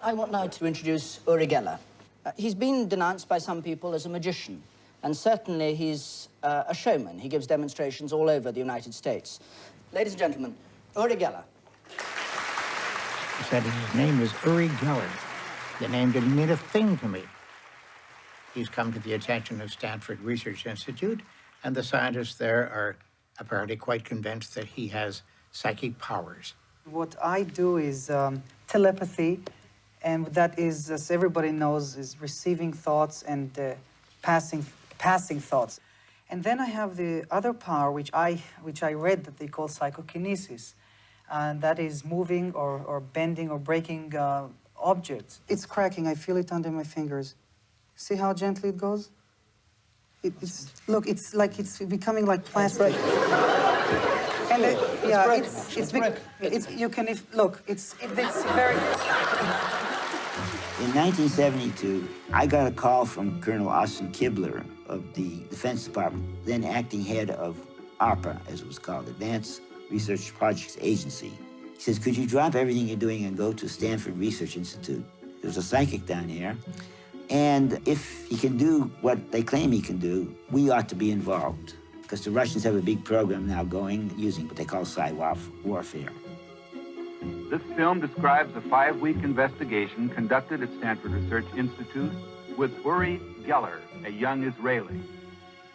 I want now to introduce Uri Geller. He's been denounced by some people as a magician, and certainly he's a showman. He gives demonstrations all over the United States. Ladies and gentlemen, Uri Geller. He said his name was Uri Geller. The name didn't mean a thing to me. He's come to the attention of Stanford Research Institute, and the scientists there are apparently quite convinced that he has psychic powers. What I do is telepathy, and that is, as everybody knows, is receiving thoughts and passing thoughts. And then I have the other power, which I read that they call psychokinesis, and that is moving or bending or breaking objects. It's cracking. I feel it under my fingers. See how gently it goes? Look, it's like it's becoming like plastic. And you can look. It's very. In 1972, I got a call from Colonel Austin Kibler of the Defense Department, then acting head of ARPA, as it was called, Advanced Research Projects Agency. He says, could you drop everything you're doing and go to Stanford Research Institute? There's a psychic down here, and if he can do what they claim he can do, we ought to be involved, because the Russians have a big program now going using what they call cyber warfare. This film describes a 5-week investigation conducted at Stanford Research Institute with Uri Geller, a young Israeli.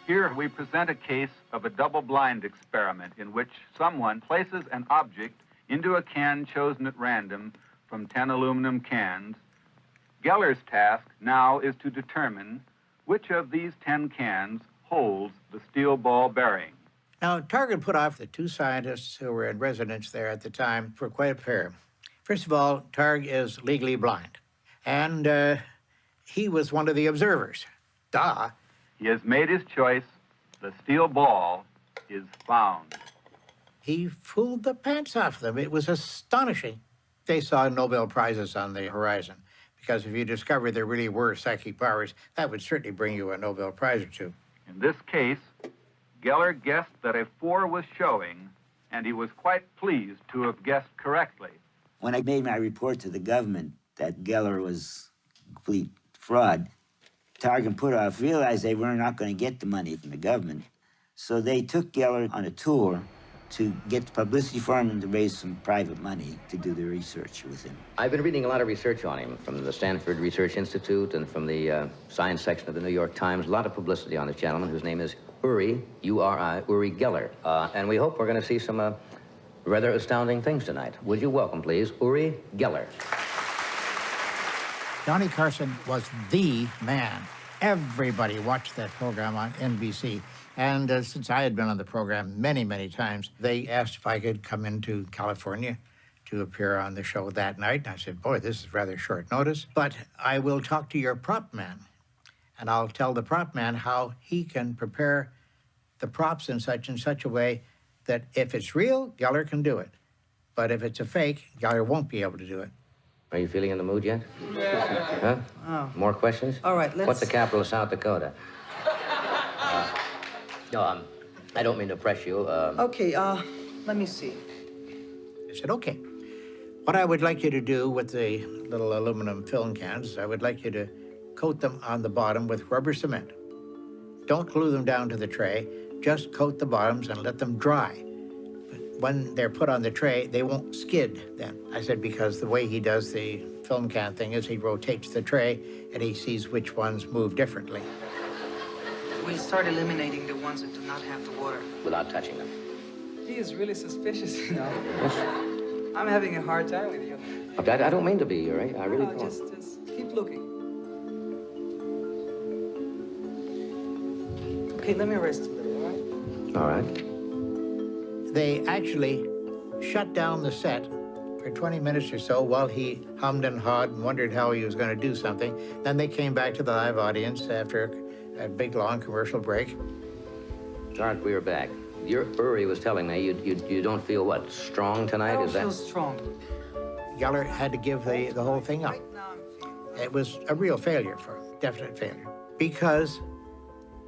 Here we present a case of a double-blind experiment in which someone places an object into a can chosen at random from 10 aluminum cans. Geller's task now is to determine which of these 10 cans holds the steel ball bearing. Now, Targ and Puthoff, the two scientists who were in residence there at the time, were quite a pair. First of all, Targ is legally blind, and he was one of the observers. Duh. He has made his choice. The steel ball is found. He fooled the pants off them. It was astonishing. They saw Nobel Prizes on the horizon, because if you discovered there really were psychic powers, that would certainly bring you a Nobel Prize or two. In this case, Geller guessed that a 4 was showing, and he was quite pleased to have guessed correctly. When I made my report to the government that Geller was a complete fraud, Targ and Puthoff realized they were not going to get the money from the government, so they took Geller on a tour to get publicity for him and to raise some private money to do the research with him. I've been reading a lot of research on him from the Stanford Research Institute and from the science section of the New York Times. A lot of publicity on this gentleman whose name is Uri, U-R-I, Uri Geller. And we hope we're going to see some rather astounding things tonight. Would you welcome, please, Uri Geller. Johnny Carson was the man. Everybody watched that program on NBC. And since I had been on the program many, many times, they asked if I could come into California to appear on the show that night. And I said, boy, this is rather short notice, but I will talk to your prop man. And I'll tell the prop man how he can prepare the props in such a way that if it's real, Geller can do it. But if it's a fake, Geller won't be able to do it. Are you feeling in the mood yet? Yeah. Huh? Oh. More questions? All right, let's... What's the capital of South Dakota? No, I don't mean to press you. Okay, let me see. I said, okay. What I would like you to do with the little aluminum film cans, I would like you to coat them on the bottom with rubber cement. Don't glue them down to the tray. Just coat the bottoms and let them dry. But when they're put on the tray, they won't skid then. I said, because the way he does the film can thing is he rotates the tray and he sees which ones move differently. We'll start eliminating the ones that do not have the water. Without touching them. He is really suspicious, you know. Yes. I'm having a hard time with you. I don't mean to be, Uri. I really don't. Just keep looking. Okay, let me rest a little, all right? All right. They actually shut down the set for 20 minutes or so while he hummed and hawed and wondered how he was going to do something. Then they came back to the live audience after a big, long commercial break. Sarge, we are back. Your Uri was telling me you don't feel, what, strong tonight? I don't Is that... feel strong. Geller had to give the whole thing up. It was a real failure for him, definite failure, because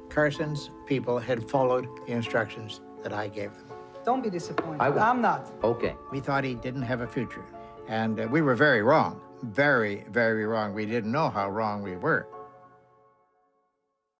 Carson's people had followed the instructions that I gave them. Don't be disappointed. I won't. I'm not. Okay. We thought he didn't have a future. And we were very wrong, very, very wrong. We didn't know how wrong we were.